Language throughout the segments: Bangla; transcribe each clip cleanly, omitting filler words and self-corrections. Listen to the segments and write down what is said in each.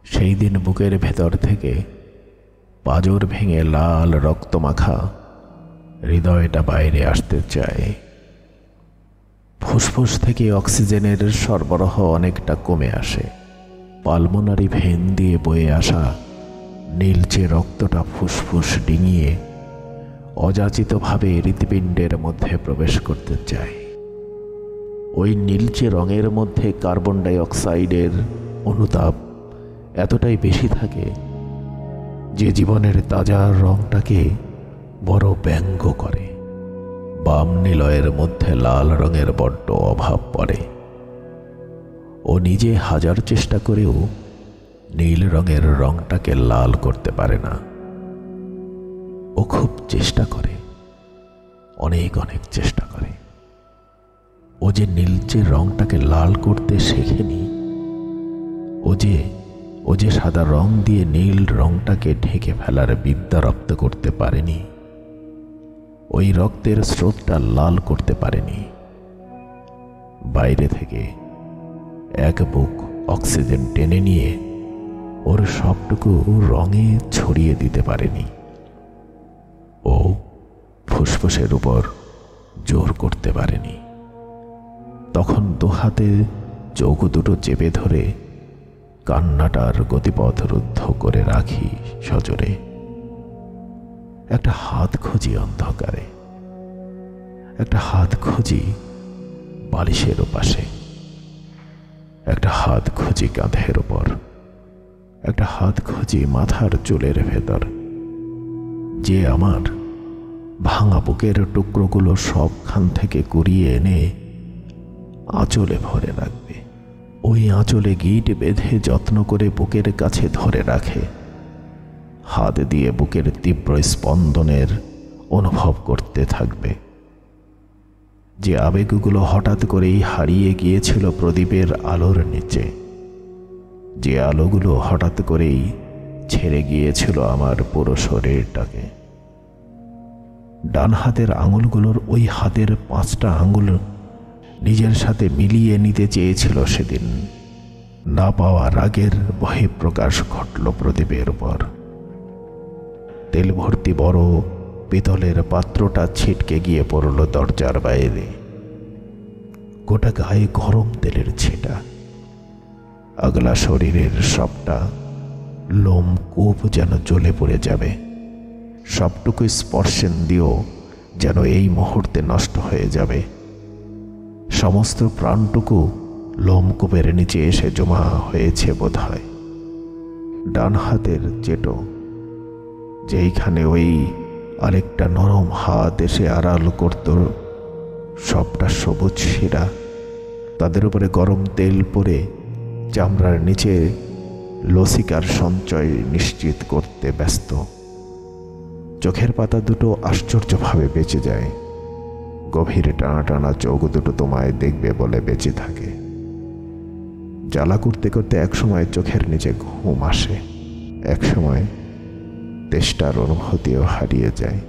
সেই দিন বুকের ভেতর থেকে পাঁজর ভেঙে লাল রক্তমাখা হৃদয়টা বাইরে আসতে চায়। ফুসফুস থেকে অক্সিজেনের সরবরাহ অনেকটা কমে আসে। পালমোনারি ভেন দিয়ে বয়ে আসা নীলচে রক্তটা ফুসফুস ডিঙিয়ে অযাচিতভাবে হৃৎপিণ্ডের মধ্যে প্রবেশ করতে চায়। ওই নীলচে রঙের মধ্যে কার্বন ডাই অক্সাইডের অনুতাপ এতটাই বেশি থাকে যে জীবনের তাজা রংটাকে বড় ব্যঙ্গ করে। বাম নিলয়ের মধ্যে লাল রঙের বড্ড অভাব পড়ে। ও নিজে হাজার চেষ্টা করেও নীল রঙের রংটাকে লাল করতে পারে না। ও খুব চেষ্টা করে, অনেক অনেক চেষ্টা করে। ও যে নীলচে রংটাকে লাল করতে শেখেনি, ও যে সাদা রং দিয়ে নীল রংটাকে ঢেকে ফেলার বিদ্যা রপ্ত করতে পারেনি, ওই রক্তের স্রোতটা লাল করতে পারেনি। বাইরে থেকে এক বুক অক্সিজেন টেনে নিয়ে ওর সবটুকু রঙে ছড়িয়ে দিতে পারেনি। ও ফুসফুসের উপর জোর করতে পারেনি। তখন দুহাতে চোখ দুটো চেপে ধরে কান্নাটার গতিপথ রুদ্ধ করে রাখি সজোরে। একটা হাত খুঁজি অন্ধকারে, একটা হাত খুঁজি বালিশের ওপাশে, একটা হাত খুঁজি কাঁধের ওপর, একটা হাত খুঁজি মাথার চুলের ভেতর, যে আমার ভাঙা বুকের টুকরোগুলো সবখান থেকে কুড়িয়ে এনে আঁচলে ভরে রাখবে। ওই আঁচলে গিট বেঁধে যত্ন করে বুকের কাছে ধরে রাখে। হাত দিয়ে বুকের তীব্র স্পন্দনের অনুভব করতে থাকবে। যে আবেগগুলো হঠাৎ করেই হারিয়ে গিয়েছিল প্রদীপের আলোর নিচে, যে আলোগুলো হঠাৎ করেই ছেড়ে গিয়েছিল আমার পুরো শরীরটাকে। ডান হাতের আঙুলগুলোর ওই হাতের 5টা আঙুল নিজের সাথে মিলিয়ে নিতে চেয়েছিল সেদিন। না পাওয়া রাগের বহিঃপ্রকাশ ঘটল প্রদীপের উপর। তেল ভর্তি বড় পিতলের পাত্রটা ছিটকে গিয়ে পড়ল দরজার বাইরে। গোটা গায়ে গরম তেলের ছিটা। আগলা শরীরের সবটা লোম কূপ যেন জ্বলে পড়ে যাবে। সবটুকু স্পর্শেন্দ্রিয় যেন এই মুহূর্তে নষ্ট হয়ে যাবে। সমস্ত প্রাণটুকু লোমকূপের নিচে এসে জমা হয়েছে বোধহয়। ডান হাতের চেটো, যেইখানে ওই আরেকটা নরম হাত এসে আড়াল করত সবটা সবুজ শিরা, তাদের উপরে গরম তেল পরে চামড়ার নিচে লসিকার সঞ্চয় নিশ্চিত করতে ব্যস্ত। চোখের পাতা দুটো আশ্চর্যভাবে বেঁচে যায়। গভীর টানা টানা চোখ দুটো তোমায় দেখবে বলে বেঁচে থাকে। জ্বালা করতে করতে একসময় চোখের নিচে ঘুম আসে, একসময় তেষ্টার অনুভূতিও হারিয়ে যায়।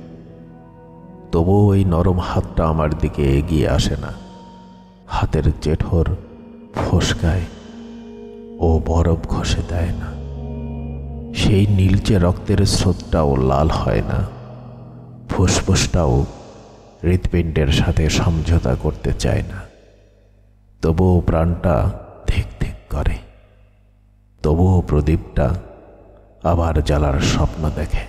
তবুও ওই নরম হাতটা আমার দিকে এগিয়ে আসে না। হাতের জেঠোর ফোসকায় ও বরফ ঘষে দেয় না। সেই নীলচে রক্তের স্রোতটাও লাল হয় না। ফুসফুসটাও হৃৎপিণ্ডের সাথে সমঝোতা করতে চায় না। তবুও প্রাণটা ধিক ধিক করে। তবুও প্রদীপটা আবার জ্বালার স্বপ্ন দেখে।